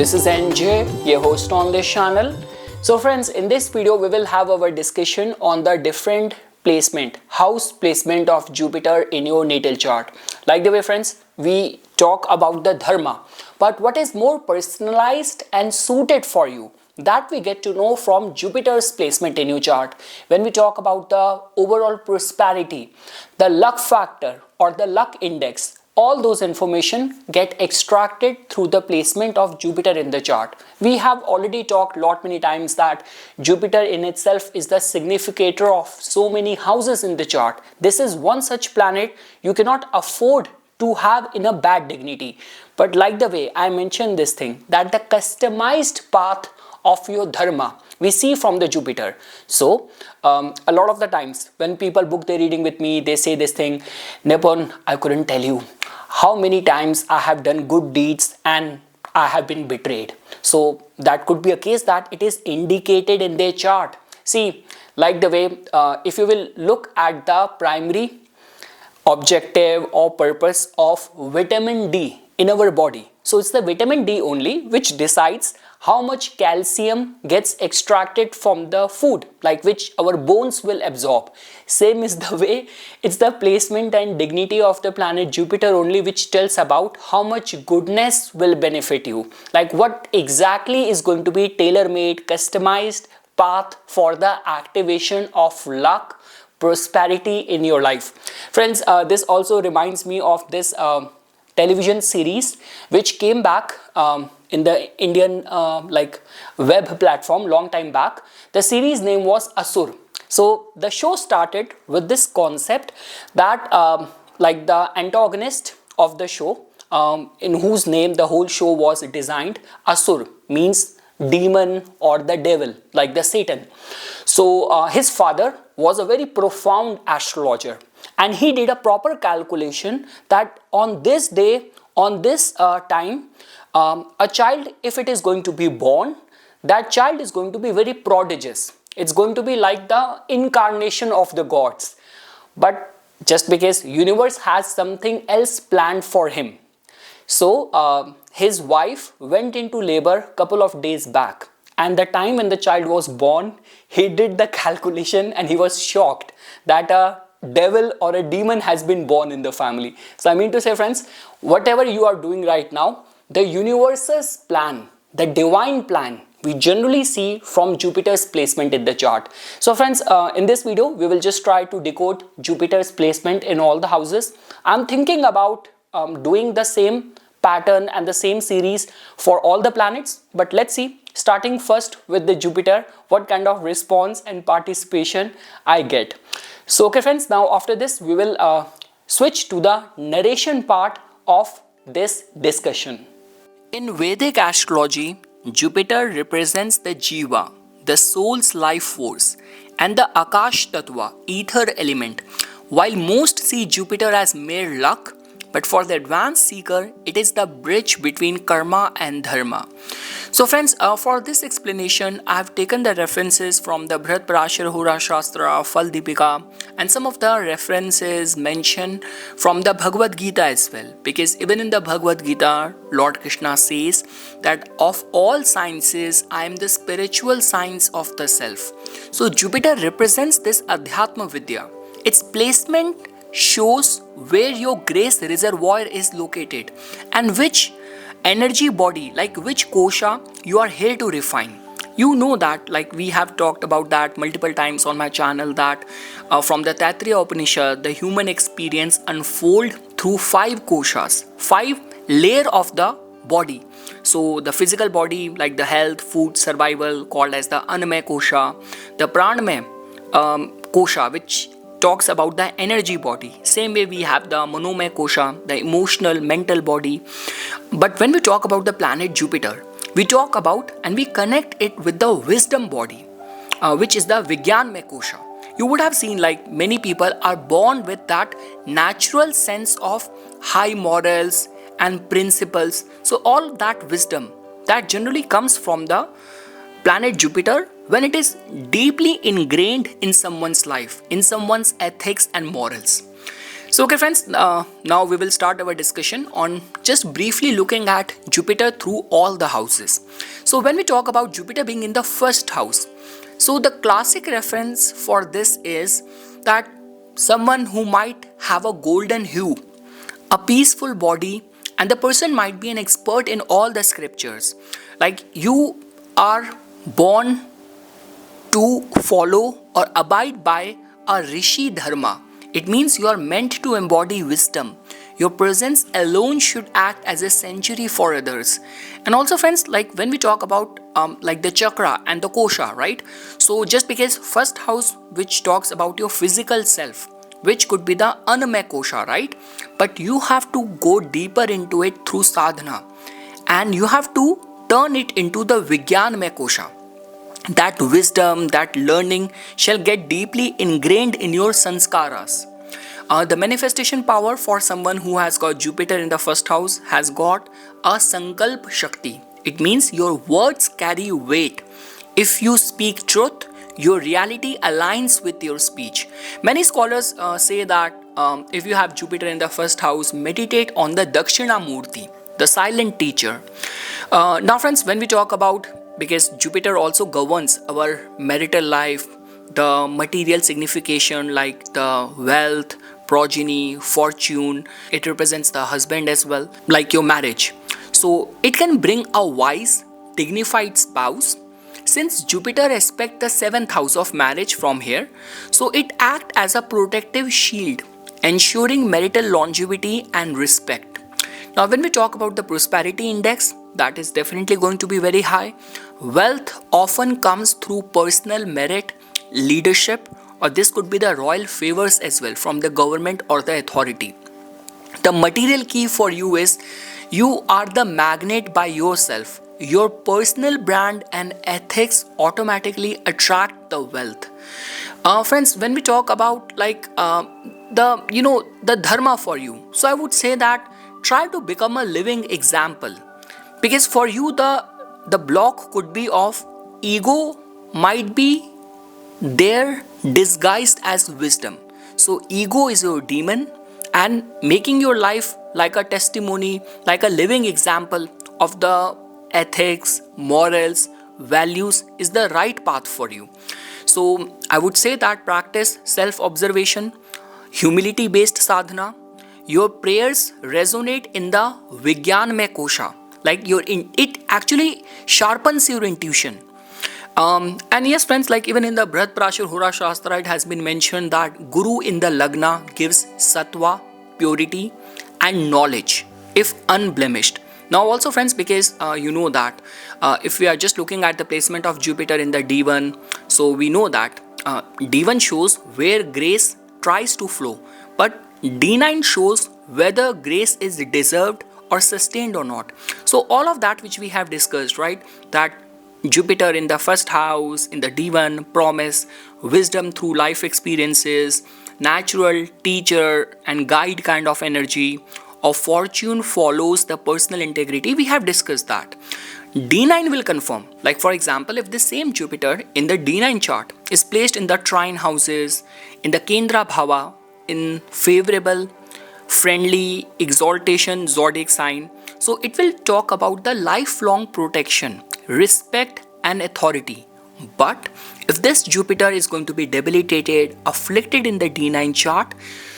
This is NJ, your host on this channel. So friends, in this video we will have our discussion on the different placement, house placement of Jupiter in your natal chart. Like the way friends, we talk about the Dharma, but what is more personalized and suited for you, that we get to know from Jupiter's placement in your chart. When we talk about the overall prosperity, the luck factor or the luck index, all those information get extracted through the placement of Jupiter in the chart. We have already talked many times that Jupiter in itself is the significator of so many houses in the chart. This is one such planet you cannot afford to have in a bad dignity. But like the way I mentioned this thing, that the customized path of your Dharma we see from the Jupiter. So a lot of the times when people book their reading with me, they say this thing, Nipon, I couldn't tell you how many times I have done good deeds and I have been betrayed. So that could be a case that it is indicated in their chart. See, like the way if you will look at the primary objective or purpose of vitamin D in our body. So it's the vitamin D only which decides how much calcium gets extracted from the food, like which our bones will absorb. Same is the way it's the placement and dignity of the planet Jupiter only which tells about how much goodness will benefit you, like what exactly is going to be tailor-made, customized path for the activation of luck, prosperity in your life. Friends, this also reminds me of this television series which came back in the Indian web platform long time back. The series name was Asur. So the show started with this concept that like the antagonist of the show, in whose name the whole show was designed, Asur means demon or the devil, like the Satan. So his father was a very profound astrologer, and he did a proper calculation that on this day, on this time, a child, if it is going to be born, that child is going to be very prodigious. It's going to be like the incarnation of the gods. But just because universe has something else planned for him. So his wife went into labor a couple of days back. And the time when the child was born, he did the calculation and he was shocked that a devil or a demon has been born in the family. So I mean to say friends, whatever you are doing right now, the universe's plan, the divine plan, we generally see from Jupiter's placement in the chart. So friends, in this video, we will just try to decode Jupiter's placement in all the houses. I'm thinking about doing the same pattern and the same series for all the planets. But let's see, starting first with the Jupiter, what kind of response and participation I get. So okay friends, now after this, we will switch to the narration part of this discussion. In Vedic astrology, Jupiter represents the Jiva, the soul's life force, and the Akash Tattva, ether element. While most see Jupiter as mere luck, but for the advanced seeker, it is the bridge between karma and dharma. So friends, for this explanation, I have taken the references from the Brihat Parashar Hora Shastra, Fal Deepika, and some of the references mentioned from the Bhagavad Gita as well. Because even in the Bhagavad Gita, Lord Krishna says that of all sciences, I am the spiritual science of the self. So Jupiter represents this Adhyatma Vidya. Its placement shows where your grace reservoir is located and which energy body, like which kosha you are here to refine. You know that, like we have talked about that multiple times on my channel, that from the Taittiriya Upanishad, the human experience unfold through 5 koshas, 5 layer of the body. So the physical body, like the health, food, survival, called as the Annamaya kosha, the Pranamaya kosha, which talks about the energy body. Same way we have the Manomaya kosha, the emotional, mental body. But when we talk about the planet Jupiter, we talk about and we connect it with the wisdom body, which is the Vigyanmaya kosha. You would have seen like many people are born with that natural sense of high morals and principles. So all that wisdom that generally comes from the planet Jupiter when it is deeply ingrained in someone's life, in someone's ethics and morals. So okay friends, now we will start our discussion on just briefly looking at Jupiter through all the houses. So when we talk about Jupiter being in the first house, so the classic reference for this is that someone who might have a golden hue, a peaceful body, and the person might be an expert in all the scriptures. Like you are born to follow or abide by a Rishi Dharma. It means you are meant to embody wisdom. Your presence alone should act as a sanctuary for others. And also friends, like when we talk about like the chakra and the kosha, right? So just because first house which talks about your physical self, which could be the Annamaya kosha, right? But you have to go deeper into it through sadhana. And you have to turn it into the Vijnanamaya kosha. That wisdom, that learning shall get deeply ingrained in your sanskaras. The manifestation power for someone who has got Jupiter in the first house has got a sankalp shakti. It means your words carry weight. If you speak truth, your reality aligns with your speech. Many scholars say that if you have Jupiter in the first house, meditate on the Dakshina Murti, the silent teacher. Now friends, when we talk about, because Jupiter also governs our marital life, the material signification like the wealth, progeny, fortune, it represents the husband as well, like your marriage. So it can bring a wise, dignified spouse. Since Jupiter aspects the 7th house of marriage from here, so it acts as a protective shield, ensuring marital longevity and respect. Now when we talk about the prosperity index, that is definitely going to be very high. Wealth often comes through personal merit, leadership, or this could be the royal favors as well from the government or the authority. The material key for you is you are the magnet by yourself. Your personal brand and ethics automatically attract the wealth. Friends, when we talk about like the dharma for you, so I would say that try to become a living example. Because for you, the block could be of ego might be there disguised as wisdom. So ego is your demon, and making your life like a testimony, like a living example of the ethics, morals, values is the right path for you. So I would say that practice self-observation, humility-based sadhana. Your prayers resonate in the Vijnanamaya kosha. Like it actually sharpens your intuition. And yes friends, like even in the Brihat Parashar Hora Shastra, it has been mentioned that Guru in the Lagna gives sattva, purity and knowledge if unblemished. Now also friends, because you know that if we are just looking at the placement of Jupiter in the D1, so we know that D1 shows where grace tries to flow, but D9 shows whether grace is deserved or sustained or not. So all of that which we have discussed, right, that Jupiter in the first house, in the D1, promise, wisdom through life experiences, natural teacher and guide kind of energy, or fortune follows the personal integrity, we have discussed that. D9 will confirm, like for example, if the same Jupiter in the D9 chart is placed in the trine houses, in the Kendra Bhava, in favorable, friendly, exaltation, zodiac sign, so it will talk about the lifelong protection, respect and authority. But if this Jupiter is going to be debilitated, afflicted in the D9 chart,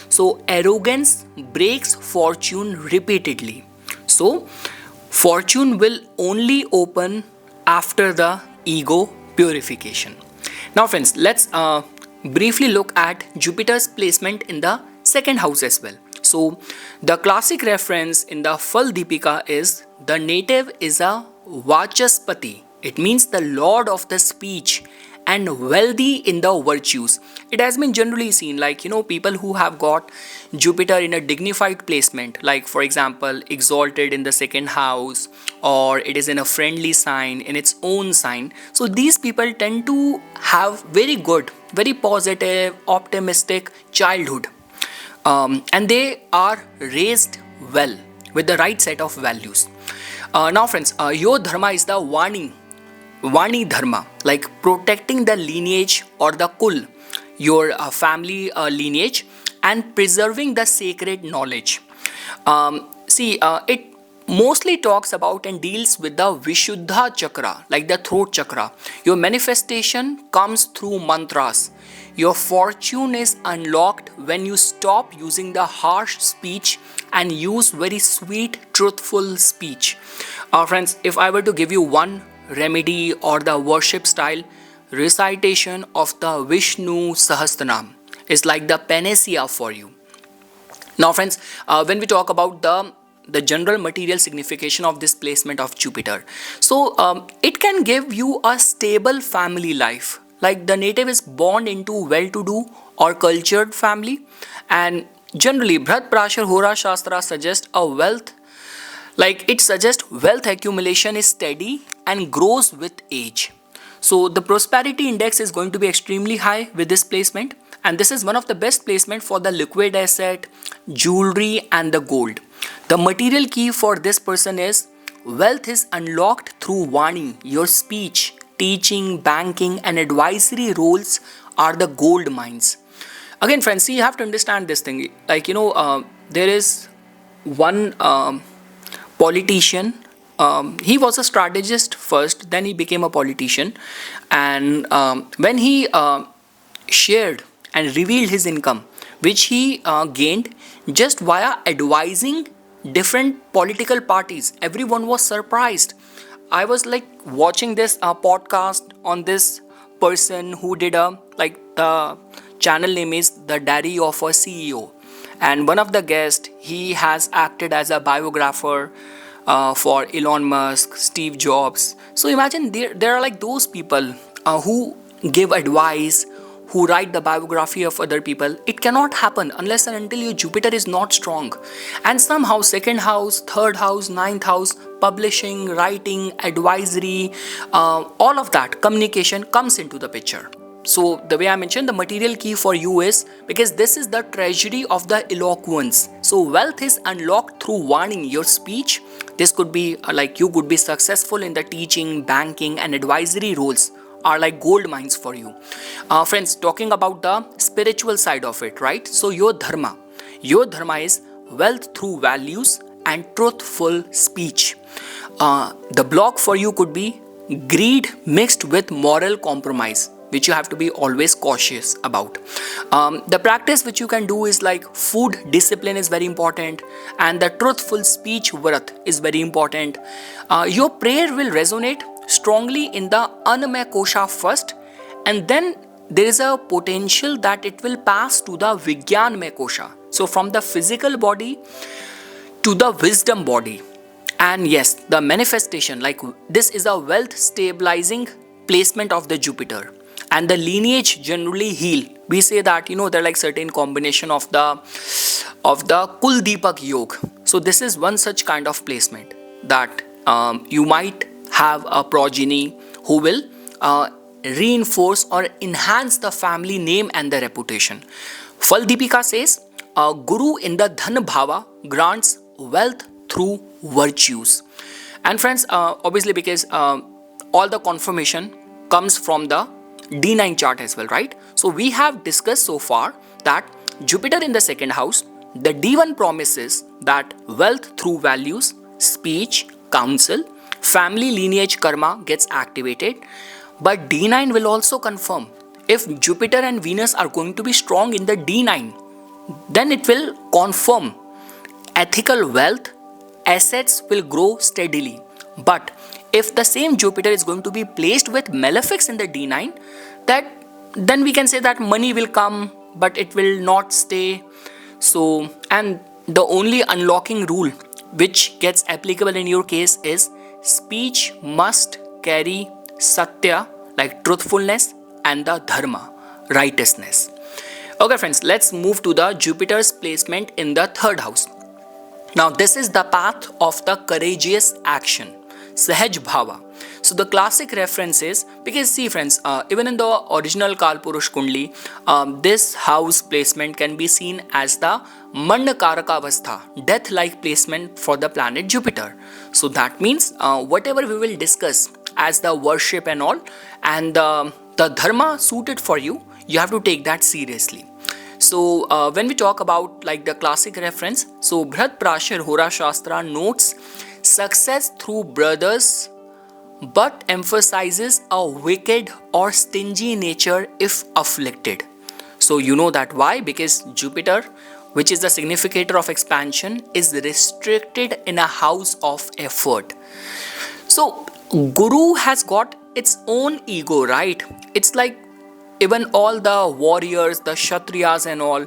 so arrogance breaks fortune repeatedly. So fortune will only open after the ego purification. Now friends, let's briefly look at Jupiter's placement in the second house as well. So the classic reference in the Phal Deepika is the native is a Vachaspati. It means the lord of the speech and wealthy in the virtues. It has been generally seen like, people who have got Jupiter in a dignified placement, like for example, exalted in the second house, or it is in a friendly sign, in its own sign. So these people tend to have very good, very positive, optimistic childhood. And they are raised well with the right set of values. Now friends, your dharma is the Vani Dharma, like protecting the lineage or the kul, your family lineage, and preserving the sacred knowledge. It mostly talks about and deals with the Vishuddha chakra, like the throat chakra. Your manifestation comes through mantras. Your fortune is unlocked when you stop using the harsh speech and use very sweet, truthful speech. Friends, if I were to give you one remedy or the worship style, recitation of the Vishnu Sahasranam is like the panacea for you. Now friends, when we talk about the general material signification of this placement of Jupiter, so it can give you a stable family life. Like the native is born into well-to-do or cultured family, and generally Bhrat Prashar Hora Shastra suggests a wealth, like it suggests wealth accumulation is steady and grows with age. So the prosperity index is going to be extremely high with this placement, and this is one of the best placement for the liquid asset, jewelry and the gold. The material key for this person is wealth is unlocked through Vani, your speech, teaching, banking and advisory roles are the gold mines. Again friends, see, you have to understand this thing, like there is one politician. He was a strategist first, then he became a politician, and when he shared and revealed his income, which he gained just via advising different political parties, everyone was surprised. I was like watching this podcast on this person who did the channel name is The Diary of a CEO, and one of the guests, he has acted as a biographer for Elon Musk, Steve Jobs. So imagine there are like those people who give advice, who write the biography of other people. It cannot happen unless and until your Jupiter is not strong. And somehow second house, third house, ninth house, publishing, writing, advisory, all of that communication comes into the picture. So the way I mentioned, the material key for you is, because this is the treasury of the eloquence. So wealth is unlocked through Vani, your speech. This could be like you could be successful in the teaching, banking and advisory roles are like gold mines for you. Friends, talking about the spiritual side of it, right? So your Dharma is wealth through values and truthful speech. The block for you could be greed mixed with moral compromise, which you have to be always cautious about. The practice which you can do is like food discipline is very important, and the truthful speech vrat is very important. Your prayer will resonate strongly in the Annamaya Kosha first, and then there is a potential that it will pass to the Vigyanmaya Kosha. So from the physical body to the wisdom body. And yes, the manifestation, like this is a wealth stabilizing placement of the Jupiter. And the lineage generally heal. We say that there are like certain combination of the Kul Deepak Yog. So this is one such kind of placement that you might have a progeny who will reinforce or enhance the family name and the reputation. Fal Deepika says, Guru in the Dhan Bhava grants wealth through virtues. And friends, obviously because all the confirmation comes from the D9 chart as well, right? So we have discussed so far that Jupiter in the second house, the D1 promises that wealth through values, speech, counsel, family lineage karma gets activated. But D9 will also confirm if Jupiter and Venus are going to be strong in the D9, then it will confirm ethical wealth, assets will grow steadily. But if the same Jupiter is going to be placed with malefics in the D9, then we can say that money will come, but it will not stay. So, and the only unlocking rule which gets applicable in your case is speech must carry satya, like truthfulness, and the dharma, righteousness. Okay friends, let's move to the Jupiter's placement in the third house. Now this is the path of the courageous action, Sahaj Bhava. So the classic reference is, because see friends, even in the original Kalpurush Kundli, this house placement can be seen as the Mandakaraka Avastha, death-like placement for the planet Jupiter. So that means whatever we will discuss as the worship and all, and the dharma suited for you, you have to take that seriously. So when we talk about like the classic reference, so Bharat Prashar Hora Shastra notes success through brothers but emphasizes a wicked or stingy nature if afflicted. So you know that why? Because Jupiter, which is the significator of expansion, is restricted in a house of effort. So Guru has got its own ego, right? It's like even all the warriors, the Kshatriyas and all,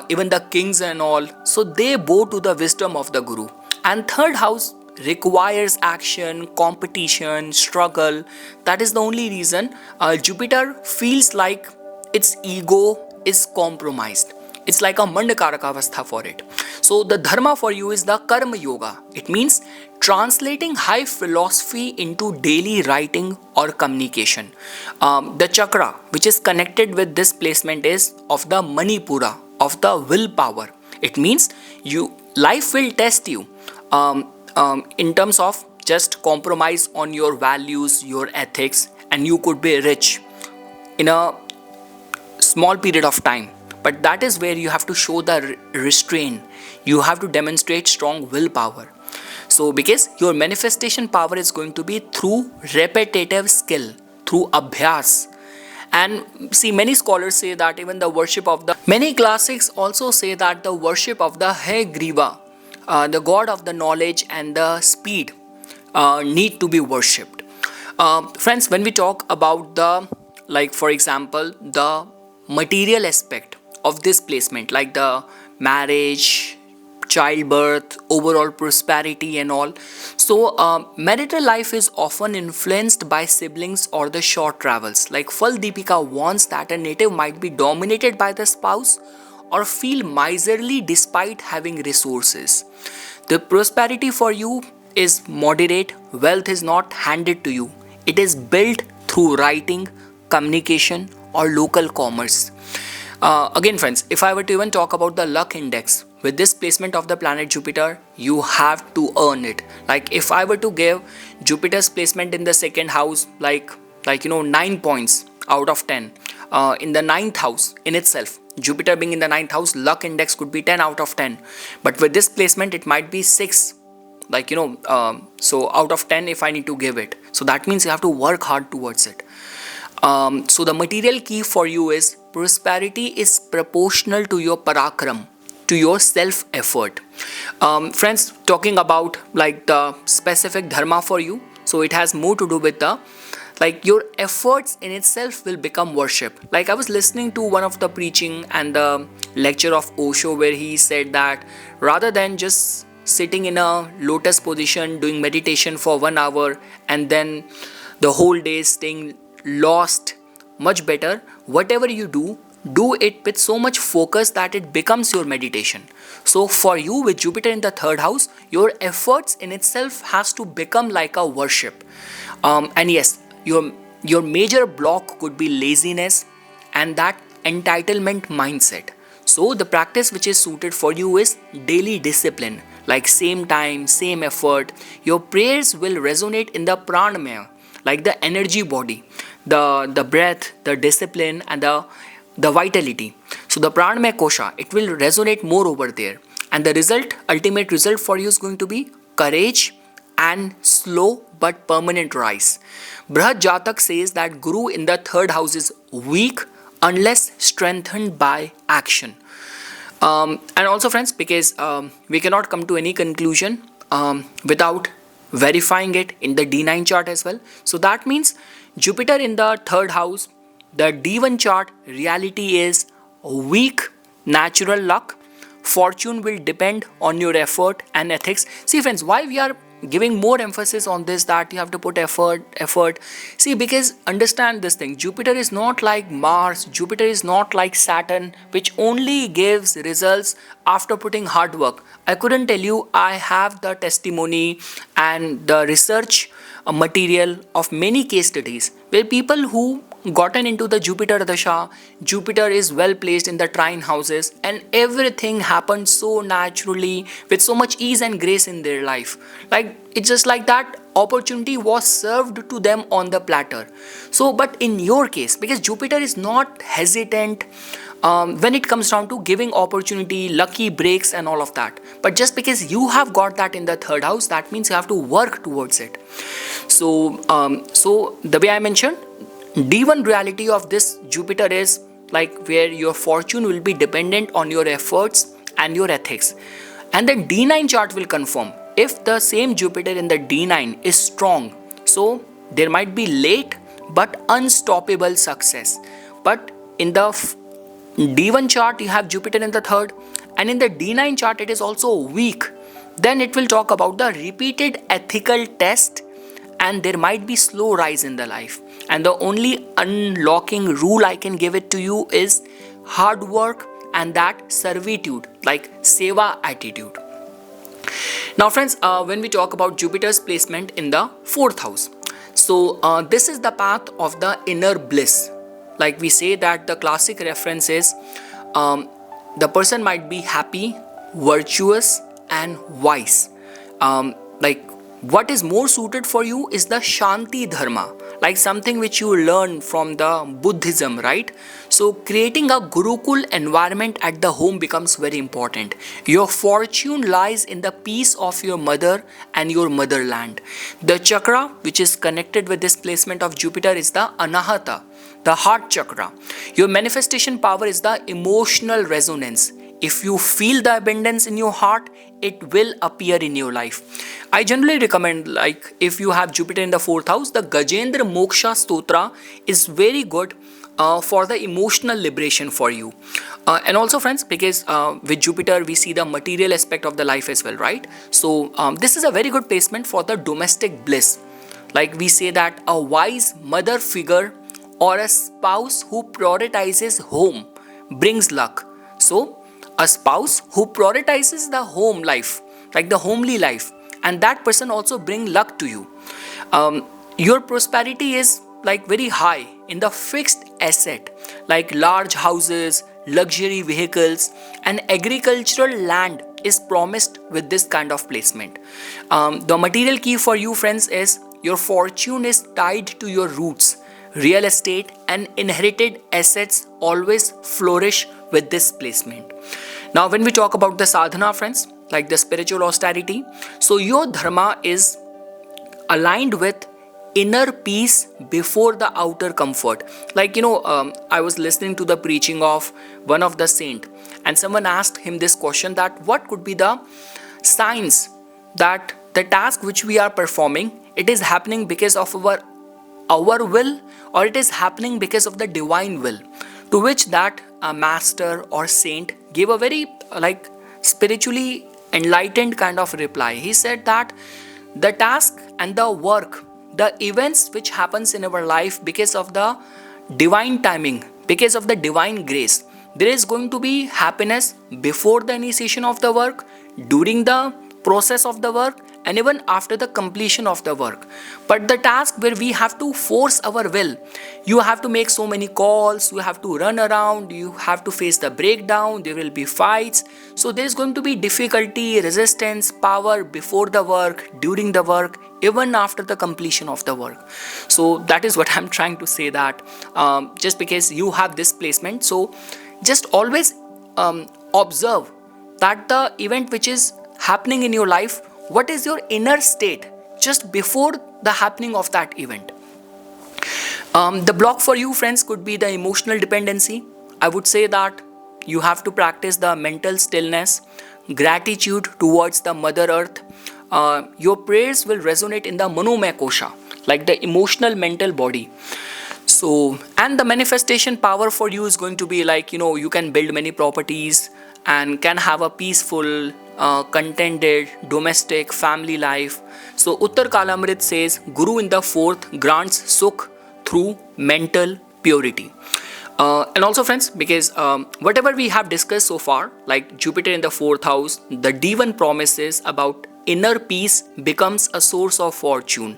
even the kings and all, so they bow to the wisdom of the Guru. And third house requires action, competition, struggle. That is the only reason Jupiter feels like its ego is compromised. It's like a Mandakaraka avastha for it. So the dharma for you is the karma yoga. It means translating high philosophy into daily writing or communication. The chakra which is connected with this placement is of the Manipura, of the willpower. It means life will test you in terms of just compromise on your values, your ethics, and you could be rich in a small period of time. But that is where you have to show the restraint. You have to demonstrate strong willpower. So because your manifestation power is going to be through repetitive skill, through abhyas. And see, many scholars say that even the worship of many classics also say that the worship of the Haygriva, the god of the knowledge and the speed, need to be worshipped. Friends, when we talk about the, like for example, the material aspect of this placement, like the marriage, childbirth, overall prosperity and all. So marital life is often influenced by siblings or the short travels. Like Fal Deepika warns that a native might be dominated by the spouse or feel miserly despite having resources. The prosperity for you is moderate. Wealth is not handed to you. It is built through writing, communication or local commerce. Again friends, if I were to even talk about the luck index, with this placement of the planet Jupiter, you have to earn it. Like if I were to give Jupiter's placement in the second house, like 9 points out of 10, in the ninth house in itself, Jupiter being in the ninth house, luck index could be 10 out of 10. But with this placement, it might be 6. So out of 10 if I need to give it. So that means you have to work hard towards it. So the material key for you is prosperity is proportional to your parakram, to your self effort. Friends, talking about like the specific dharma for you, so it has more to do with the, like your efforts in itself will become worship. Like I was listening to one of the preaching and the lecture of Osho where he said that rather than just sitting in a lotus position doing meditation for 1 hour and then the whole day staying lost, much better whatever you do it with so much focus that it becomes your meditation. So for you with Jupiter in the third house, your efforts in itself has to become like a worship. And yes, your major block could be laziness and that entitlement mindset. So the practice which is suited for you is daily discipline, like same time, same effort. Your prayers will resonate in the pranamaya, like the energy body, the breath, the discipline and the vitality. So the pranamaya kosha, it will resonate more over there. And the result, ultimate result for you is going to be courage and slow but permanent rise. Brihad Jatak says that Guru in the third house is weak unless strengthened by action. And also friends, because we cannot come to any conclusion without verifying it in the D9 chart as well. So that means Jupiter in the third house, the D1 chart, reality is weak natural luck. Fortune will depend on your effort and ethics. See friends, why we are giving more emphasis on this, that you have to put effort. See, because understand this thing, Jupiter is not like Mars, Jupiter is not like Saturn, which only gives results after putting hard work. I couldn't tell you, I have the testimony and the research material of many case studies where people who gotten into the Jupiter Dasha, Jupiter is well placed in the trine houses and everything happened so naturally with so much ease and grace in their life. Like it's just like that opportunity was served to them on the platter. So but in your case, because Jupiter is not hesitant, when it comes down to giving opportunity, lucky breaks and all of that. But just because you have got that in the third house, that means you have to work towards it. So the way I mentioned, D1 reality of this Jupiter is like where your fortune will be dependent on your efforts and your ethics. And the D9 chart will confirm if the same Jupiter in the D9 is strong. So there might be late but unstoppable success. But in the D1 chart you have Jupiter in the third, and in the D9 chart it is also weak. Then it will talk about the repeated ethical test, and there might be slow rise in the life. And the only unlocking rule I can give it to you is hard work and that servitude, like seva attitude. Now friends, when we talk about Jupiter's placement in the fourth house, so this is the path of the inner bliss. Like we say that the classic reference is the person might be happy, virtuous and wise. Like what is more suited for you is the Shanti Dharma, like something which you learn from the Buddhism, right? So creating a Gurukul environment at the home becomes very important. Your fortune lies in the peace of your mother and your motherland. The chakra which is connected with this placement of Jupiter is the Anahata, the heart chakra. Your manifestation power is the emotional resonance. If you feel the abundance in your heart, it will appear in your life. I generally recommend, like if you have Jupiter in the fourth house, the Gajendra Moksha Stotra is very good for the emotional liberation for you. And also friends, because with Jupiter we see the material aspect of the life as well, right? So this is a very good placement for the domestic bliss. Like we say that a wise mother figure or a spouse who prioritizes home brings luck. So a spouse who prioritizes the home life, like the homely life, and that person also bring luck to you. Your prosperity is like very high in the fixed asset, like large houses, luxury vehicles and agricultural land is promised with this kind of placement. The material key for you friends is your fortune is tied to your roots. Real estate and inherited assets always flourish with this placement. Now when we talk about the sadhana friends, like the spiritual austerity, so your dharma is aligned with inner peace before the outer comfort. Like I was listening to the preaching of one of the saint, and someone asked him this question, that what could be the signs that the task which we are performing, it is happening because of our will, or it is happening because of the divine will? To which that master or saint gave a very like spiritually enlightened kind of reply. He said that the task and the work, the events which happens in our life because of the divine timing, because of the divine grace, there is going to be happiness before the initiation of the work, during the process of the work, and even after the completion of the work. But the task where we have to force our will, you have to make so many calls, you have to run around, you have to face the breakdown, there will be fights. So there is going to be difficulty, resistance, power before the work, during the work, even after the completion of the work. So that is what I'm trying to say, that just because you have this placement, so just always observe that the event which is happening in your life, what is your inner state just before the happening of that event. The block for you friends could be the emotional dependency. I would say that you have to practice the mental stillness, gratitude towards the mother earth. Your prayers will resonate in the manomaya kosha, like the emotional mental body. So, and the manifestation power for you is going to be like, you can build many properties and can have a peaceful, contented, domestic, family life. So Uttar Kalamrit says, Guru in the fourth grants sukh through mental purity. And also friends, because whatever we have discussed so far, like Jupiter in the fourth house, the D1 promises about inner peace becomes a source of fortune.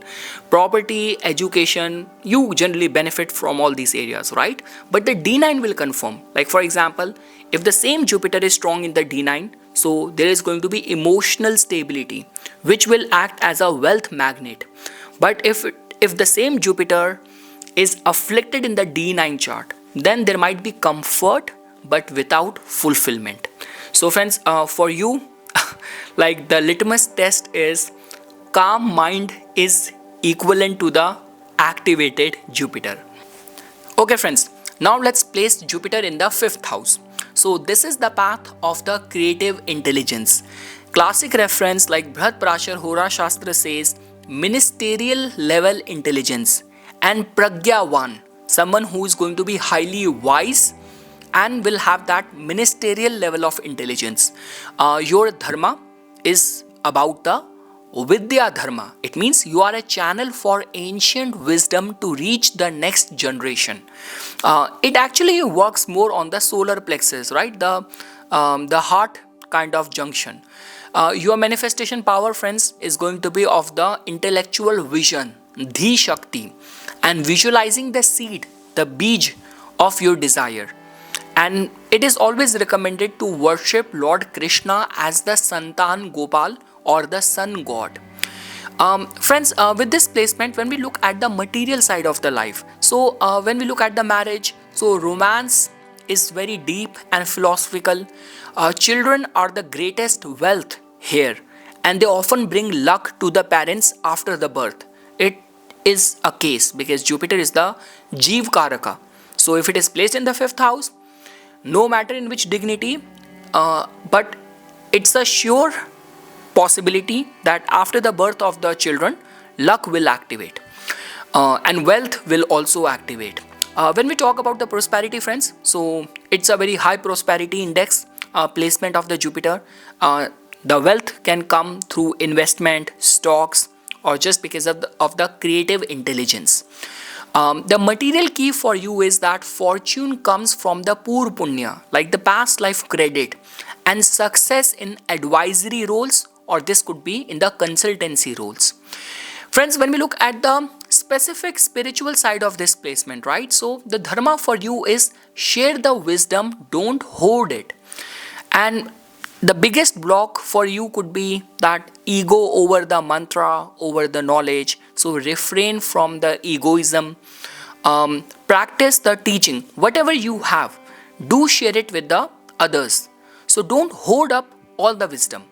Property, education, you generally benefit from all these areas, right? But the D9 will confirm. Like for example, if the same Jupiter is strong in the D9, so there is going to be emotional stability, which will act as a wealth magnet. But if the same Jupiter is afflicted in the D9 chart, then there might be comfort but without fulfillment. So friends, for you, like the litmus test is calm mind is equivalent to the activated Jupiter. Okay friends, now let's place Jupiter in the 5th house. So this is the path of the creative intelligence. Classic reference like Bhrat Prashar Hora Shastra says ministerial level intelligence and Pragyavan, someone who is going to be highly wise and will have that ministerial level of intelligence. Your dharma is about the Vidya Dharma. It means you are a channel for ancient wisdom to reach the next generation. It actually works more on the solar plexus, right? The heart kind of junction. Your manifestation power, friends, is going to be of the intellectual vision, Dhi Shakti, and visualizing the seed, the bij of your desire. And it is always recommended to worship Lord Krishna as the Santan Gopal or the sun god. Friends, with this placement, when we look at the material side of the life, so when we look at the marriage, so romance is very deep and philosophical. Children are the greatest wealth here, and they often bring luck to the parents after the birth. It is a case because Jupiter is the Jeev Karaka. So if it is placed in the 5th house, no matter in which dignity, but it's a sure possibility that after the birth of the children, luck will activate and wealth will also activate. When we talk about the prosperity, friends, so it's a very high prosperity index placement of the Jupiter. The wealth can come through investment, stocks, or just because of the creative intelligence. The material key for you is that fortune comes from the Pur Punya, like the past life credit, and success in advisory roles, or this could be in the consultancy roles. Friends, when we look at the specific spiritual side of this placement, right? So the dharma for you is share the wisdom, don't hoard it. And the biggest block for you could be that ego over the mantra, over the knowledge. So refrain from the egoism. Practice the teaching. Whatever you have, do share it with the others. So don't hoard up all the wisdom.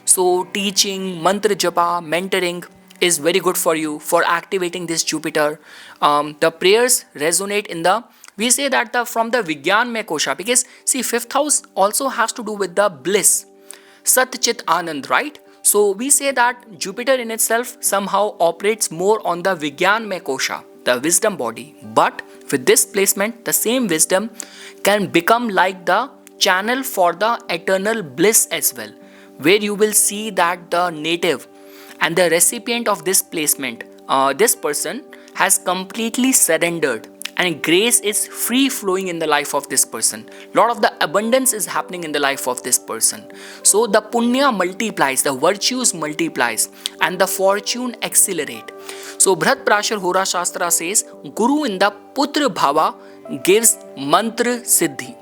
So teaching, mantra japa, mentoring is very good for you for activating this Jupiter. The prayers resonate in the, we say that from the Vigyan Mein Kosha, because see 5th house also has to do with the bliss, Sat Chit Anand, right? So we say that Jupiter in itself somehow operates more on the Vigyan Mein Kosha, the wisdom body. But with this placement, the same wisdom can become like the channel for the eternal bliss as well, where you will see that the native and the recipient of this placement, this person has completely surrendered, and grace is free flowing in the life of this person. Lot of the abundance is happening in the life of this person. So the punya multiplies, the virtues multiplies, and the fortune accelerate. So Bhrat Prashar Hora Shastra says, Guru in the Putra Bhava gives mantra siddhi.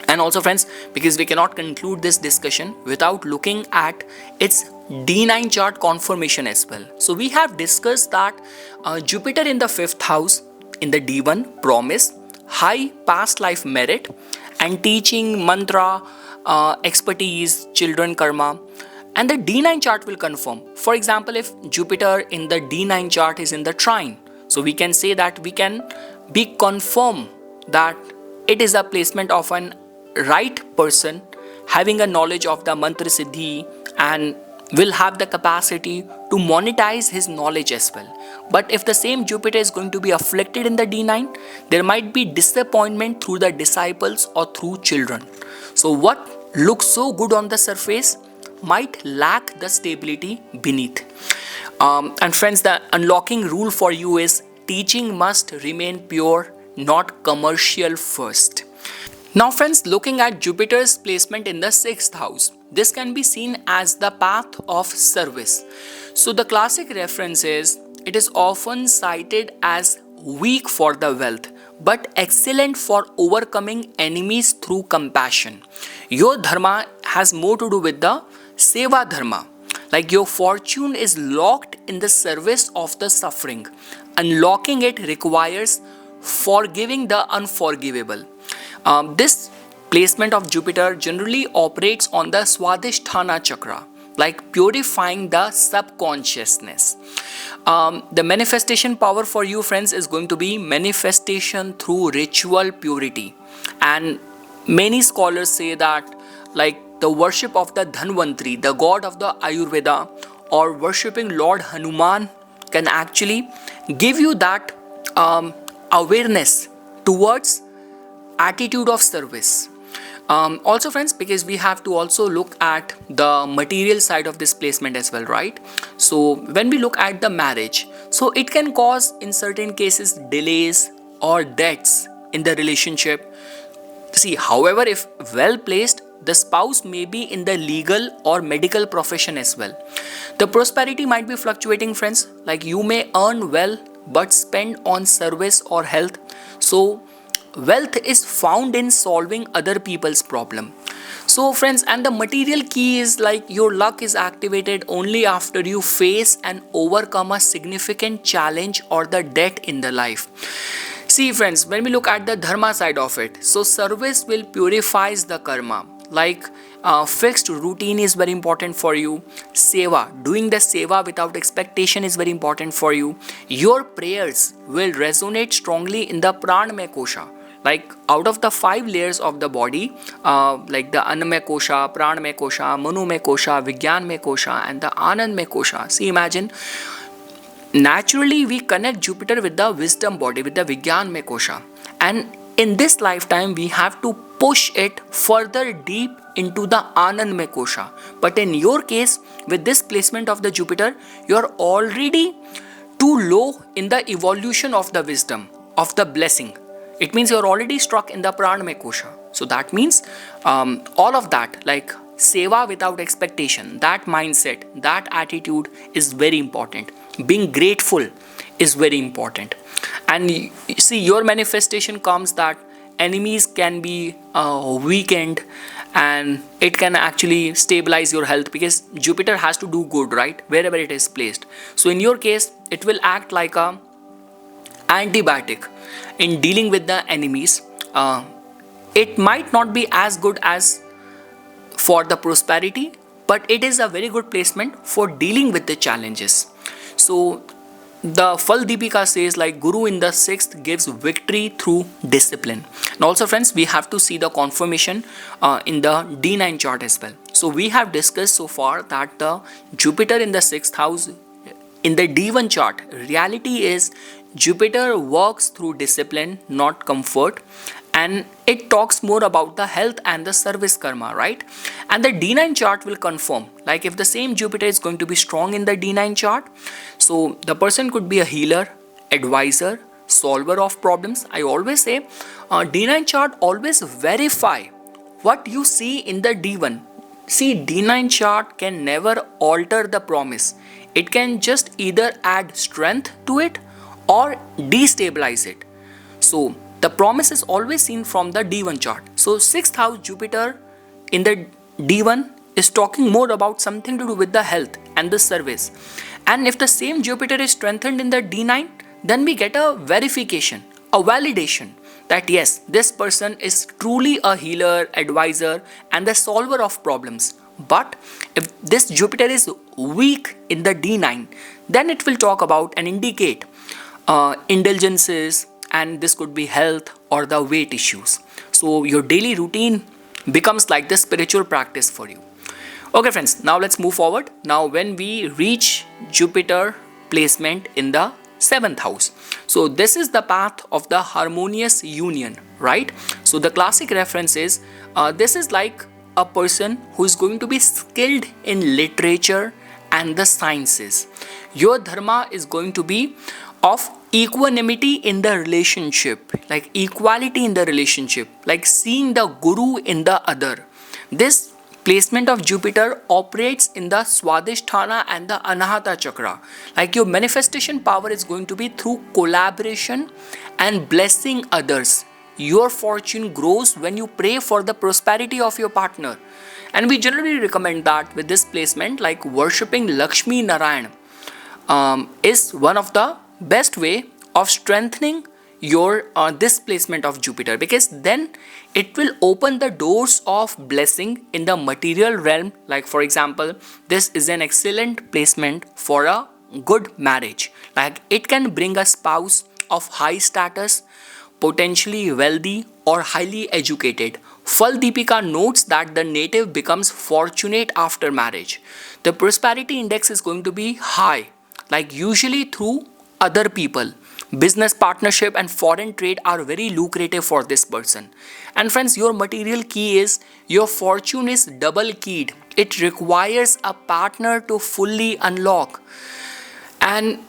And also friends, because we cannot conclude this discussion without looking at its D9 chart confirmation as well. So we have discussed that Jupiter in the 5th house in the D1 promise high past life merit and teaching, mantra, expertise, children karma, and the D9 chart will confirm. For example, if Jupiter in the D9 chart is in the trine, so we can say that we can be confirm that it is a placement of an right person having a knowledge of the mantra siddhi and will have the capacity to monetize his knowledge as well. But if the same Jupiter is going to be afflicted in the D9, there might be disappointment through the disciples or through children. So what looks so good on the surface might lack the stability beneath. And friends, the unlocking rule for you is teaching must remain pure, not commercial first. Now friends, looking at Jupiter's placement in the 6th house, this can be seen as the path of service. So the classic reference is, it is often cited as weak for the wealth, but excellent for overcoming enemies through compassion. Your dharma has more to do with the seva dharma. Like your fortune is locked in the service of the suffering. Unlocking it requires forgiving the unforgivable. This placement of Jupiter generally operates on the Swadhisthana chakra, like purifying the subconsciousness. The manifestation power for you, friends, is going to be manifestation through ritual purity. And many scholars say that, like, the worship of the Dhanvantri, the god of the Ayurveda, or worshipping Lord Hanuman can actually give you that awareness towards attitude of service. Also, friends, because we have to also look at the material side of this placement as well, right? So when we look at the marriage, so it can cause in certain cases delays or deaths in the relationship. See, however, if well placed, the spouse may be in the legal or medical profession as well. The prosperity might be fluctuating, friends, like you may earn well but spend on service or health. So wealth is found in solving other people's problem. So friends, and the material key is like your luck is activated only after you face and overcome a significant challenge or the debt in the life. See, friends, when we look at the dharma side of it, so service will purifies the karma. Like fixed routine is very important for you. Seva, doing the seva without expectation is very important for you. Your prayers will resonate strongly in the pranamaya kosha. Like out of the 5 layers of the body, like the annamaya kosha, pranamaya kosha, manomaya kosha, vijnanmaya kosha, and the anandmaya kosha. See, imagine, naturally we connect Jupiter with the wisdom body, with the vijnanmaya kosha, and in this lifetime we have to push it further deep into the Anandmaya kosha. But in your case, with this placement of the Jupiter, you are already too low in the evolution of the wisdom, of the blessing. It means you are already struck in the Pranamaya kosha. So that means all of that, like seva without expectation, that mindset, that attitude is very important. Being grateful is very important. And you see, your manifestation comes that enemies can be weakened, and it can actually stabilize your health, because Jupiter has to do good, right, wherever it is placed. So in your case, it will act like a antibiotic in dealing with the enemies. It might not be as good as for the prosperity, but it is a very good placement for dealing with the challenges. So the Fal Deepika says, like, Guru in the 6th gives victory through discipline. And also, friends, we have to see the confirmation in the D9 chart as well. So we have discussed so far that the Jupiter in the 6th house in the D1 chart, reality is Jupiter works through discipline, not comfort. And it talks more about the health and the service karma, right? And the D9 chart will confirm, like if the same Jupiter is going to be strong in the D9 chart, so the person could be a healer, advisor, solver of problems. I always say D9 chart, always verify what you see in the D1. See, D9 chart can never alter the promise. It can just either add strength to it or destabilize it. So the promise is always seen from the D1 chart. So 6th house Jupiter in the D1 is talking more about something to do with the health and the service. And if the same Jupiter is strengthened in the D9, then we get a verification, a validation that yes, this person is truly a healer, advisor, and the solver of problems. But if this Jupiter is weak in the D9, then it will talk about and indicate indulgences, and this could be health or the weight issues. So your daily routine becomes like the spiritual practice for you. Okay, friends, now let's move forward. Now when we reach Jupiter placement in the 7th house, so this is the path of the harmonious union, right? So the classic reference is this is like a person who is going to be skilled in literature and the sciences. Your dharma is going to be of equanimity in the relationship, like equality in the relationship, like seeing the guru in the other. This placement of Jupiter operates in the Swadhisthana and the Anahata chakra. Like your manifestation power is going to be through collaboration and blessing others. Your fortune grows when you pray for the prosperity of your partner. And we generally recommend that with this placement, like worshipping Lakshmi Narayan is one of the best way of strengthening your this placement of Jupiter, because then it will open the doors of blessing in the material realm. Like for example, this is an excellent placement for a good marriage. Like it can bring a spouse of high status, potentially wealthy or highly educated. Fal Deepika notes that the native becomes fortunate after marriage. The prosperity index is going to be high, like usually through other people. Business partnership and foreign trade are very lucrative for this person. And friends, your material key is your fortune is double keyed. It requires a partner to fully unlock. And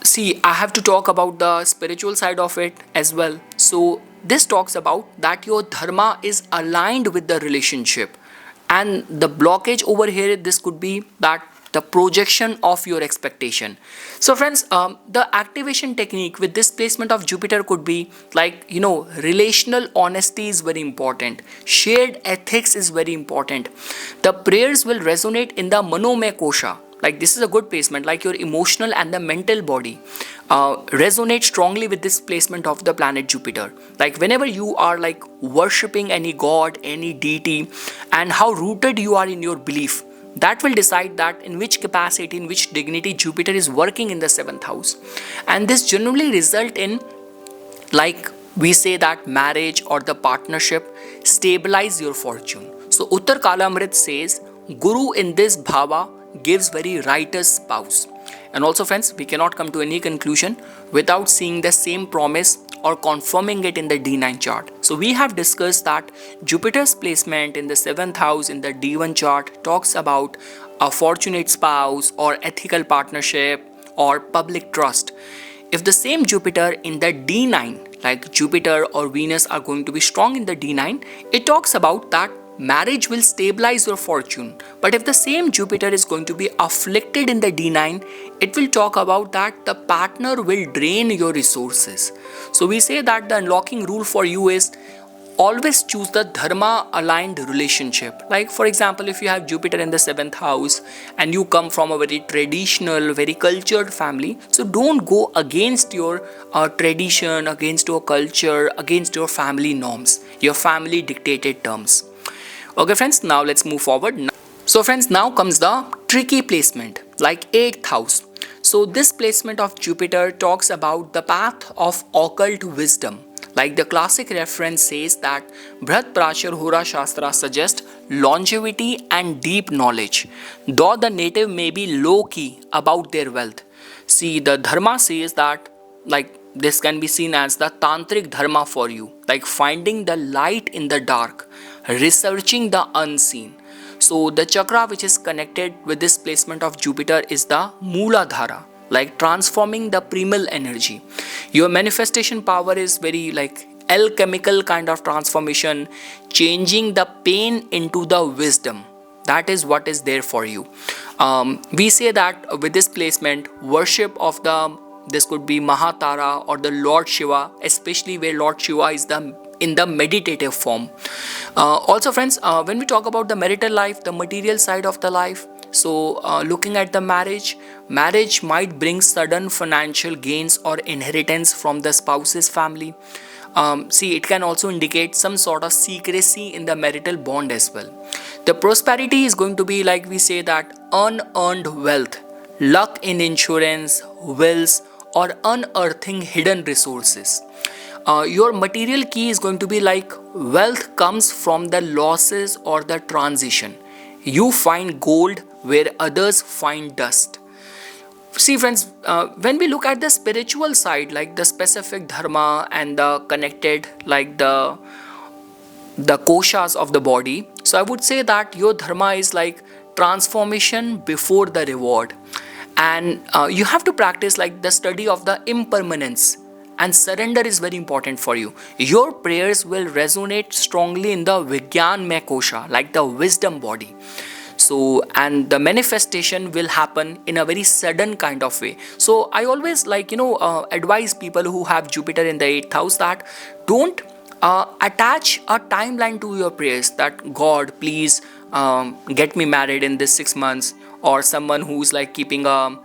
see, I have to talk about the spiritual side of it as well. So this talks about that your dharma is aligned with the relationship, and the blockage over here, this could be that the projection of your expectation. So friends, the activation technique with this placement of Jupiter could be like, relational honesty is very important, shared ethics is very important. The prayers will resonate in the manomaya kosha. Like this is a good placement, like your emotional and the mental body resonate strongly with this placement of the planet Jupiter. Like whenever you are like worshipping any god, any deity, and how rooted you are in your belief, that will decide that in which capacity, in which dignity Jupiter is working in the 7th house. And this generally result in, like we say, that marriage or the partnership stabilize your fortune. So Uttar Kalamrit says Guru in this bhava gives very righteous spouse. And also friends, we cannot come to any conclusion without seeing the same promise or confirming it in the D9 chart. So we have discussed that Jupiter's placement in the 7th house in the D1 chart talks about a fortunate spouse or ethical partnership or public trust. If the same Jupiter in the D9, like Jupiter or Venus are going to be strong in the D9, it talks about that marriage will stabilize your fortune. But if the same Jupiter is going to be afflicted in the D9, it will talk about that the partner will drain your resources. So we say that the unlocking rule for you is always choose the dharma aligned relationship. Like for example, if you have Jupiter in the 7th house and you come from a very traditional, very cultured family, so don't go against your tradition, against your culture, against your family norms, your family dictated terms. Okay friends, now let's move forward. So friends, now comes the tricky placement, like 8th house. So this placement of Jupiter talks about the path of occult wisdom. Like the classic reference says that Bharat Prachar Hora Shastra suggests longevity and deep knowledge, though the native may be low-key about their wealth. See, the Dharma says that like this can be seen as the tantric dharma for you, like finding the light in the dark, researching the unseen. So the chakra which is connected with this placement of Jupiter is the Mooladhara, like transforming the primal energy. Your manifestation power is very like alchemical kind of transformation, changing the pain into the wisdom. That is what is there for you. We say that with this placement, worship of this could be Mahatara or the Lord Shiva, especially where Lord Shiva is in the meditative form. Also friends, when we talk about the marital life, the material side of the life, so looking at the marriage might bring sudden financial gains or inheritance from the spouse's family. See, it can also indicate some sort of secrecy in the marital bond as well. The prosperity is going to be, like we say, that unearned wealth, luck in insurance, wills, or unearthing hidden resources. Your material key is going to be like wealth comes from the losses or the transition. You find gold where others find dust. See friends, when we look at the spiritual side, like the specific dharma and the connected, like the koshas of the body, so I would say that your dharma is like transformation before the reward. And you have to practice like the study of the impermanence, and surrender is very important for you. Your prayers will resonate strongly in the Vigyanmaya kosha, like the wisdom body. So, and the manifestation will happen in a very sudden kind of way. So I always advise people who have Jupiter in the 8th house that don't attach a timeline to your prayers, that God please get me married in this 6 months, or someone who's like keeping a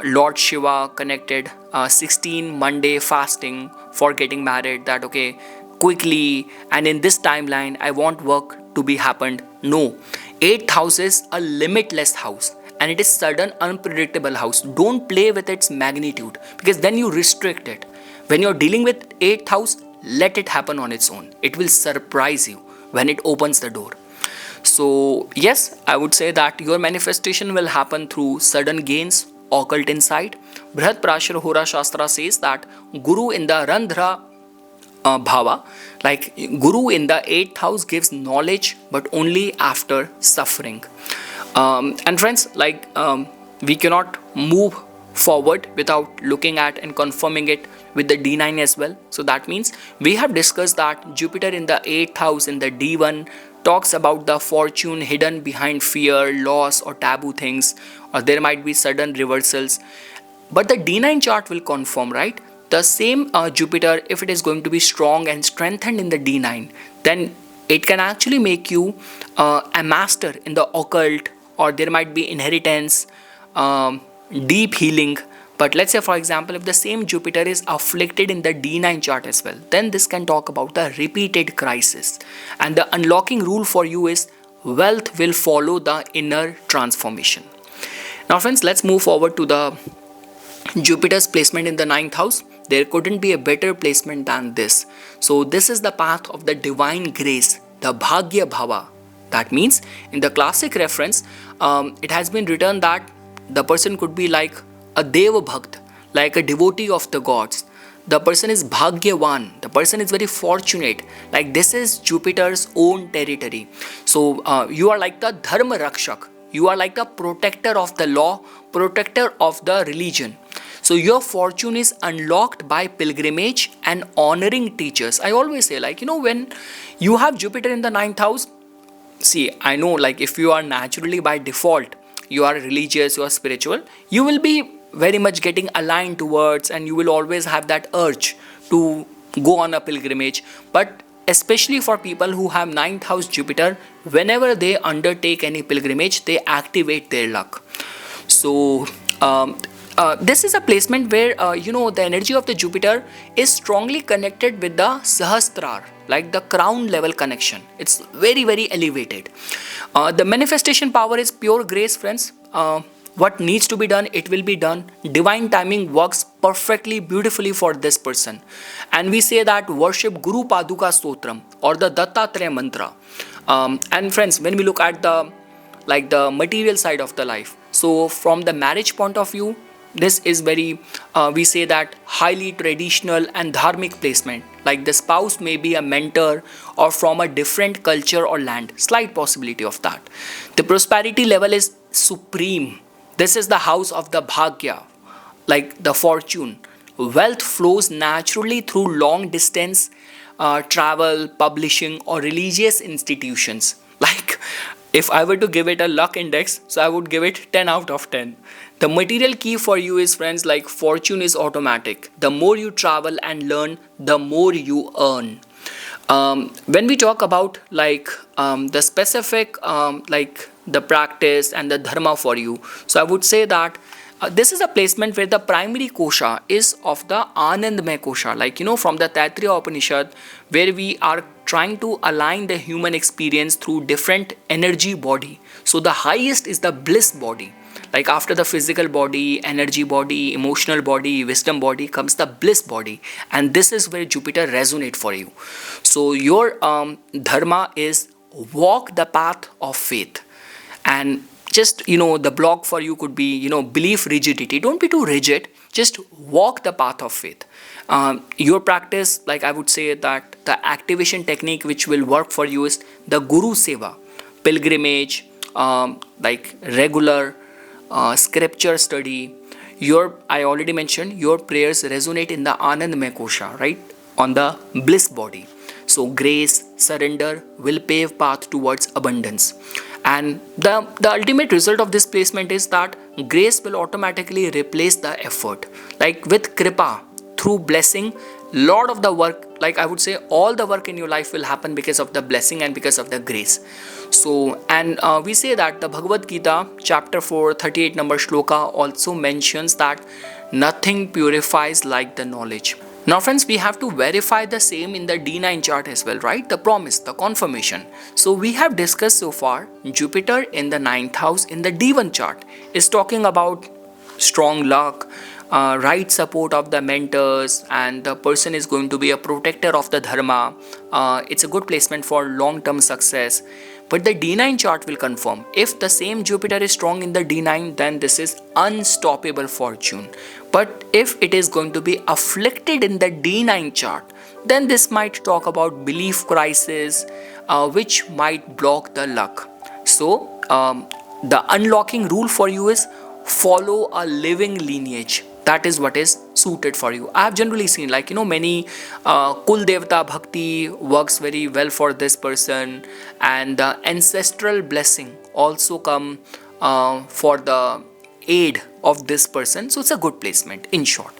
Lord Shiva connected 16 Monday fasting for getting married, that okay, quickly and in this timeline I want work to be happened. No, 8th house is a limitless house and it is sudden unpredictable house. Don't play with its magnitude because then you restrict it. When you're dealing with 8th house, let it happen on its own. It will surprise you when it opens the door. So yes, I would say that your manifestation will happen through sudden gains, occult insight. Brihat Prashar Hora Shastra says that Guru in the Randhra Bhava, like Guru in the 8th house gives knowledge but only after suffering. And friends, like we cannot move forward without looking at and confirming it with the D9 as well. So that means we have discussed that Jupiter in the 8th house in the D1 talks about the fortune hidden behind fear, loss or taboo things, or there might be sudden reversals. But the D9 chart will confirm, right? The same Jupiter, if it is going to be strong and strengthened in the D9, then it can actually make you a master in the occult, or there might be inheritance, deep healing. But let's say, for example, if the same Jupiter is afflicted in the D9 chart as well, then this can talk about the repeated crisis. And the unlocking rule for you is wealth will follow the inner transformation. Now friends, let's move forward to the Jupiter's placement in the 9th house. There couldn't be a better placement than this. So this is the path of the divine grace, the Bhagya Bhava. That means in the classic reference, it has been written that the person could be like a Deva Bhakt, like a devotee of the gods. The person is Bhagyavan, the person is very fortunate. Like this is Jupiter's own territory. So you are like the Dharma Rakshak. You are like the protector of the law, protector of the religion. So your fortune is unlocked by pilgrimage and honoring teachers. I always say, like, when you have Jupiter in the 9th house, see, I know, like, if you are naturally by default, you are religious, you are spiritual, you will be very much getting aligned towards, and you will always have that urge to go on a pilgrimage. But especially for people who have 9th house Jupiter, whenever they undertake any pilgrimage, they activate their luck. So this is a placement where the energy of the Jupiter is strongly connected with the Sahastrar, like the crown level connection. It's very, very elevated. The manifestation power is pure grace, friends. What needs to be done, it will be done. Divine timing works perfectly, beautifully for this person. And we say that worship Guru Paduka Stotram or the Dattatreya Mantra. And friends, when we look at the material side of the life, so from the marriage point of view, this is very, we say that highly traditional and dharmic placement. Like the spouse may be a mentor or from a different culture or land. Slight possibility of that. The prosperity level is supreme. This is the house of the Bhagya, like the fortune. Wealth flows naturally through long distance travel, publishing or religious institutions. Like if I were to give it a luck index, so I would give it 10 out of 10. The material key for you is, friends, like fortune is automatic. The more you travel and learn, the more you earn. When we talk about the specific the practice and the dharma for you, so I would say that this is a placement where the primary kosha is of the Anandamaya kosha, from the Taittiriya Upanishad, where we are trying to align the human experience through different energy body. So the highest is the bliss body. Like after the physical body, energy body, emotional body, wisdom body comes the bliss body, and this is where Jupiter resonates for you. So your dharma is walk the path of faith. And just, the block for you could be, belief rigidity. Don't be too rigid. Just walk the path of faith. Your practice, like I would say that the activation technique which will work for you is the Guru Seva, pilgrimage, regular scripture study. I already mentioned, your prayers resonate in the Anandamaya kosha, right? On the bliss body. So grace, surrender will pave path towards abundance. And the ultimate result of this placement is that grace will automatically replace the effort. Like with Kripa, through blessing, lot of the work, like I would say all the work in your life will happen because of the blessing and because of the grace. So, and we say that the Bhagavad Gita chapter 4, 38 number shloka also mentions that Nothing purifies like the knowledge. Now friends, we have to verify the same in the D9 chart as well, right? The promise, the confirmation. So we have discussed so far, Jupiter in the 9th house in the D1 chart is talking about strong luck, right support of the mentors, and the person is going to be a protector of the Dharma. It's a good placement for long-term success. But the D9 chart will confirm. If the same Jupiter is strong in the D9, then this is unstoppable fortune. But if it is going to be afflicted in the D9 chart, then this might talk about belief crisis, which might block the luck. So, the unlocking rule for you is follow a living lineage. That is what is suited for you. I have generally seen, like, many Kul Devata Bhakti works very well for this person, and the ancestral blessing also come for the aid of this person. So it's a good placement in short.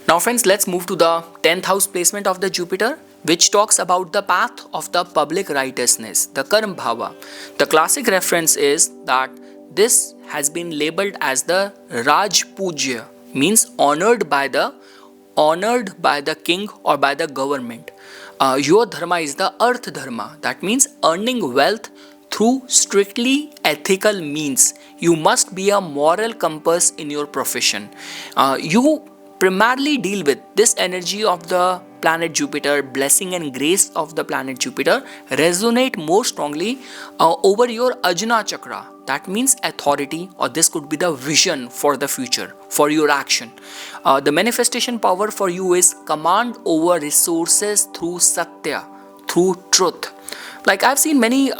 Now friends, let's move to the 10th house placement of the Jupiter, which talks about the path of the public righteousness, the Karma Bhava. The classic reference is that this has been labeled as the Raj Pujya, means honored by the king or by the government. Your dharma is the earth dharma. That means earning wealth through strictly ethical means. You must be a moral compass in your profession. You primarily deal with this energy of the planet Jupiter, blessing and grace of the planet Jupiter resonate more strongly over your Ajna chakra. That means authority, or this could be the vision for the future, for your action. The manifestation power for you is command over resources through Satya, through truth. Like I've seen many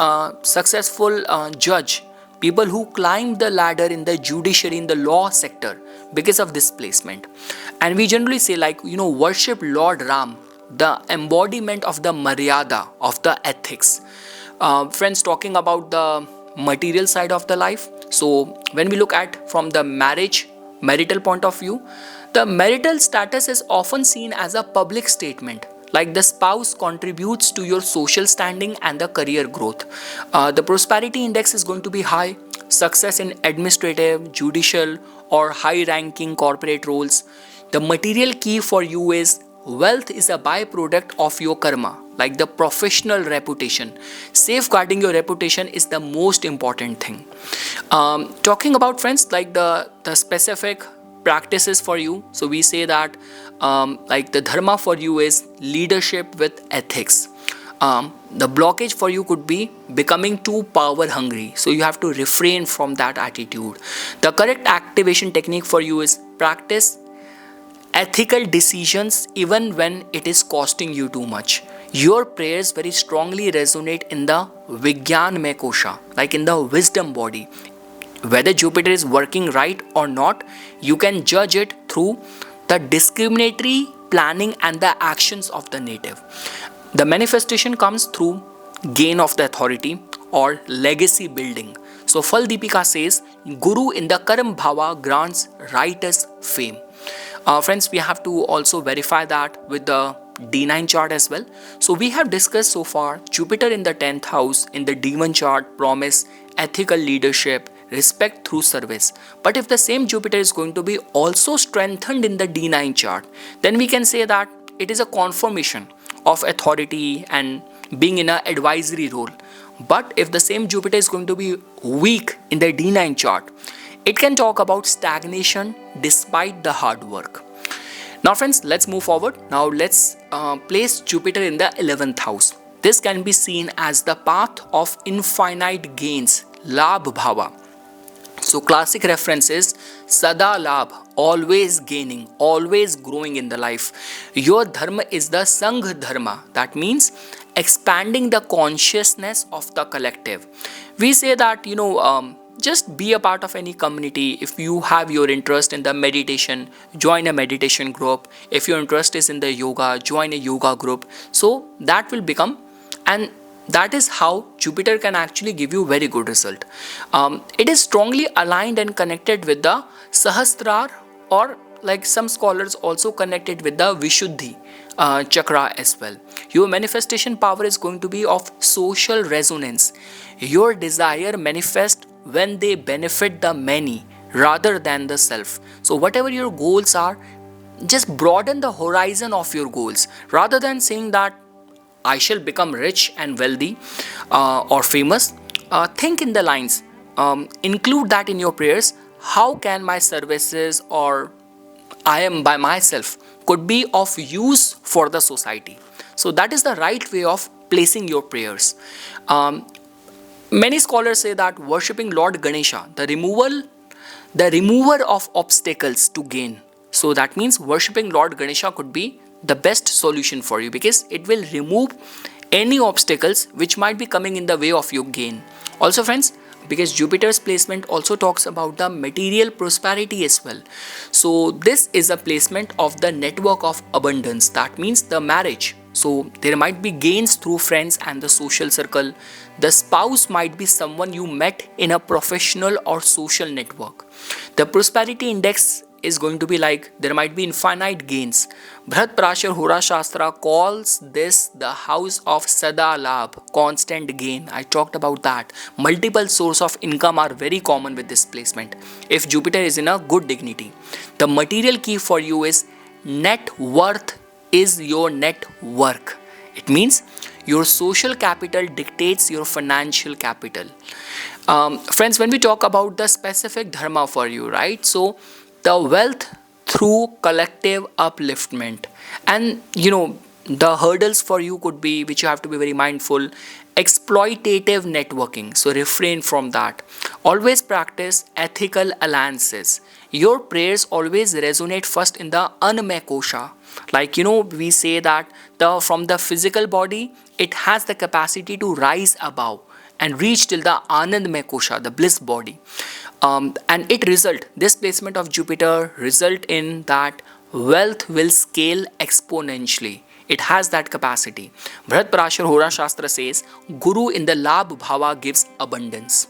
successful judge, people who climb the ladder in the judiciary, in the law sector because of this placement. And we generally say, like, worship Lord Ram, the embodiment of the Maryada, of the ethics. Friends, talking about the material side of the life. So when we look at from the marital point of view, the marital status is often seen as a public statement. Like the spouse contributes to your social standing and the career growth. The prosperity index is going to be high. Success in administrative, judicial, or high-ranking corporate roles. The material key for you is wealth is a byproduct of your karma, like the professional reputation. Safeguarding your reputation is the most important thing. Talking about, friends, like the specific practices for you. So we say that like the dharma for you is leadership with ethics. The blockage for you could be becoming too power hungry. So you have to refrain from that attitude. The correct activation technique for you is practice ethical decisions even when it is costing you too much. Your prayers very strongly resonate in the Vigyanmay Kosha, like in the wisdom body. Whether Jupiter is working right or not, you can judge it through the discriminatory planning and the actions of the native. The manifestation comes through gain of the authority or legacy building. So Fal Deepika says, Guru in the Karma Bhava grants righteous fame. Friends, we have to also verify that with the D9 chart as well. So we have discussed so far Jupiter in the 10th house in the D1 chart promise ethical leadership, respect through service. But if the same Jupiter is going to be also strengthened in the D9 chart, then we can say that it is a confirmation of authority and being in an advisory role. But if the same Jupiter is going to be weak in the D9 chart, it can talk about stagnation despite the hard work. Now friends, let's move forward. Now let's place Jupiter in the 11th house. This can be seen as the path of infinite gains, Labh Bhava. So classic reference is Sada Labh, always gaining, always growing in the life. Your dharma is the Sangh Dharma. That means expanding the consciousness of the collective. We say that, just be a part of any community. If you have your interest in the meditation, join a meditation group. If your interest is in the yoga, join a yoga group. So that will become, and that is how Jupiter can actually give you very good result. It is strongly aligned and connected with the Sahasrar, or like some scholars also connected with the Vishuddhi chakra as well. Your manifestation power is going to be of social resonance. Your desire manifests when they benefit the many, rather than the self. So whatever your goals are, just broaden the horizon of your goals rather than saying that I shall become rich and wealthy or famous. Think in the lines, include that in your prayers. How can my services or I am by myself could be of use for the society? So that is the right way of placing your prayers. Um, Many scholars say that worshipping Lord Ganesha, the remover of obstacles to gain. So that means worshipping Lord Ganesha could be the best solution for you because it will remove any obstacles which might be coming in the way of your gain. Also friends, because Jupiter's placement also talks about the material prosperity as well. So this is a placement of the network of abundance. That means the marriage. So there might be gains through friends and the social circle. The spouse might be someone you met in a professional or social network. The prosperity index is going to be like there might be infinite gains. Bharat Parashar Hora Shastra calls this the house of Sada Labh, constant gain. I talked about that. Multiple source of income are very common with this placement. If Jupiter is in a good dignity, the material key for you is net worth is your net work. It means your social capital dictates your financial capital. Friends, when we talk about the specific dharma for you, right? So the wealth through collective upliftment, and the hurdles for you could be, which you have to be very mindful, exploitative networking. So refrain from that. Always practice ethical alliances. Your prayers always resonate first in the Anmay Kosha. Like we say that from the physical body, it has the capacity to rise above and reach till the Anandmay Kosha, the bliss body. And this placement of Jupiter result in that wealth will scale exponentially. It has that capacity. Bharat Parashar Hora Shastra says, Guru in the Labh Bhava gives abundance.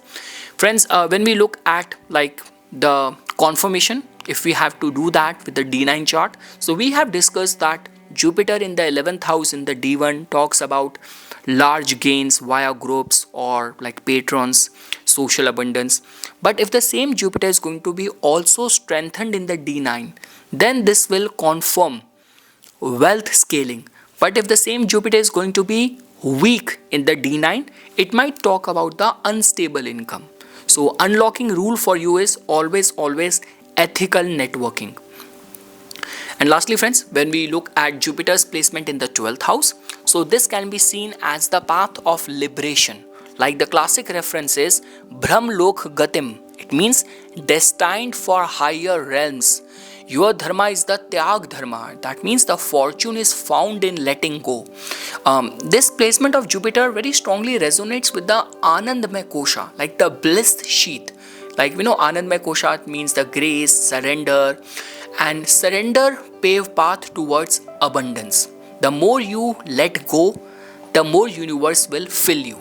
Friends, when we look at like the confirmation, if we have to do that with the D9 chart, so we have discussed that Jupiter in the 11th house in the D1 talks about large gains via groups or like patrons, social abundance. But if the same Jupiter is going to be also strengthened in the D9, then this will confirm wealth scaling. But if the same Jupiter is going to be weak in the D9, it might talk about the unstable income. So unlocking rule for you is always ethical networking. And lastly friends, when we look at Jupiter's placement in the 12th house, so this can be seen as the path of liberation. Like the classic reference is Brahm Lok Gatim. It means destined for higher realms. Your dharma is the Tyag Dharma. That means the fortune is found in letting go. This placement of Jupiter very strongly resonates with the Anandmay Kosha, like the bliss sheath. Like Anandmay Kosha means the grace, surrender, and surrender pave path towards abundance. The more you let go, the more universe will fill you.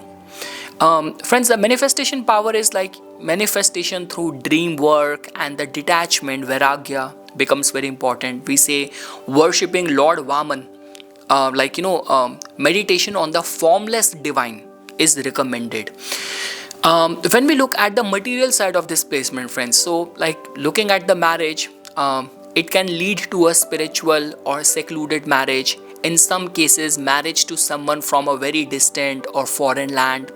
Friends, the manifestation power is like manifestation through dream work, and the detachment, vairagya, becomes very important. We say worshipping Lord Vaman, meditation on the formless divine is recommended. When we look at the material side of this placement, friends, so like looking at the marriage, it can lead to a spiritual or secluded marriage. In some cases, marriage to someone from a very distant or foreign land.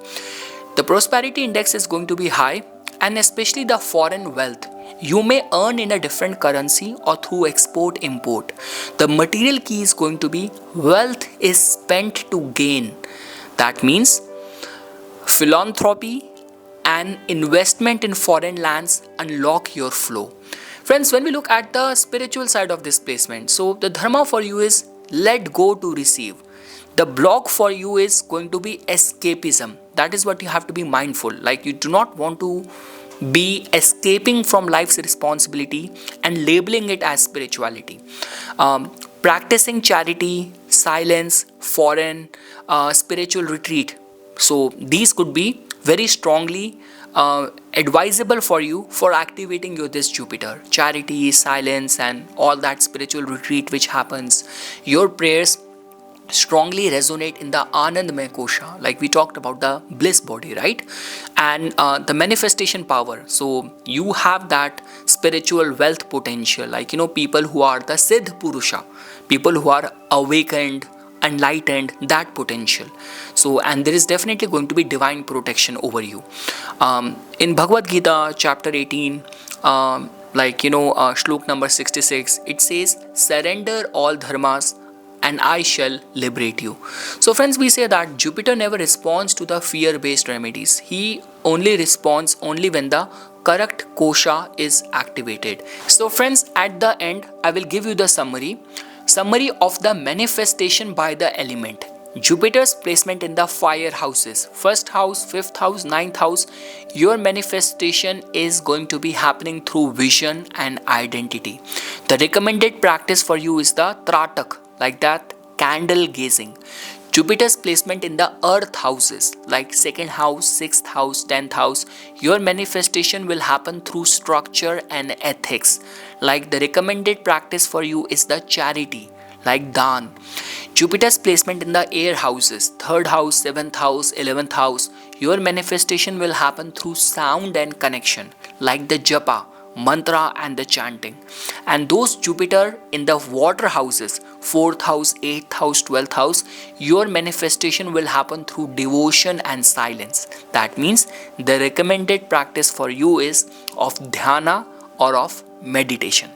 The prosperity index is going to be high, and especially the foreign wealth. You may earn in a different currency or through export-import. The material key is going to be wealth is spent to gain. That means philanthropy and investment in foreign lands unlock your flow. Friends, when we look at the spiritual side of this placement, so the dharma for you is let go to receive. The block for you is going to be escapism. That is what you have to be mindful. Like you do not want to be escaping from life's responsibility and labeling it as spirituality. Practicing charity, silence, foreign, spiritual retreat. So these could be very strongly advisable for you for activating this Jupiter. Charity, silence, and all that spiritual retreat which happens. Your prayers strongly resonate in the Anandmaya Kosha, like we talked about the bliss body, right? And the manifestation power. So you have that spiritual wealth potential, like people who are the Siddh Purusha, people who are awakened, enlightened, that potential. So, and there is definitely going to be divine protection over you. In Bhagavad Gita, chapter 18, shlok number 66, it says, surrender all dharmas and I shall liberate you. So friends, we say that Jupiter never responds to the fear-based remedies. He only responds only when the correct kosha is activated. So friends, at the end, I will give you the summary of the manifestation by the element. Jupiter's placement in the fire houses, first house, fifth house, ninth house, your manifestation is going to be happening through vision and identity. The recommended practice for you is the tratak, like that candle gazing. Jupiter's placement in the earth houses, like second house, sixth house, 10th house, your manifestation will happen through structure and ethics. Like the recommended practice for you is the charity, like dan. Jupiter's placement in the air houses, third house, 7th house, 11th house, your manifestation will happen through sound and connection, like the japa, mantra and the chanting. And those Jupiter in the water houses, 4th house, 8th house, 12th house, your manifestation will happen through devotion and silence. That means the recommended practice for you is of dhyana or of meditation.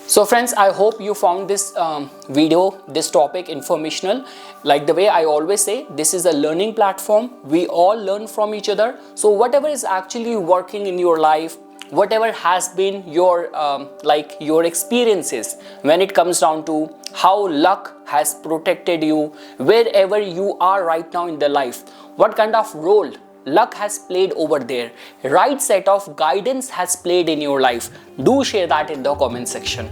So friends, I hope you found this video, this topic informational. Like the way I always say, this is a learning platform. We all learn from each other. So whatever is actually working in your life, whatever has been your your experiences when it comes down to how luck has protected you, wherever you are right now in the life, what kind of role luck has played over there, right set of guidance has played in your life, do share that in the comment section.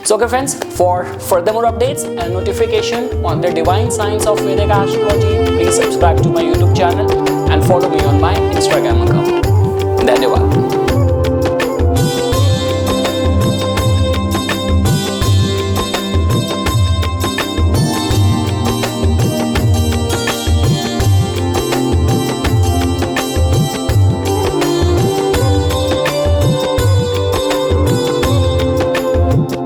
So okay friends, for further more updates and notification on the divine science of Vedic astrology, please subscribe to my YouTube channel and follow me on my Instagram account. Dhanyavad.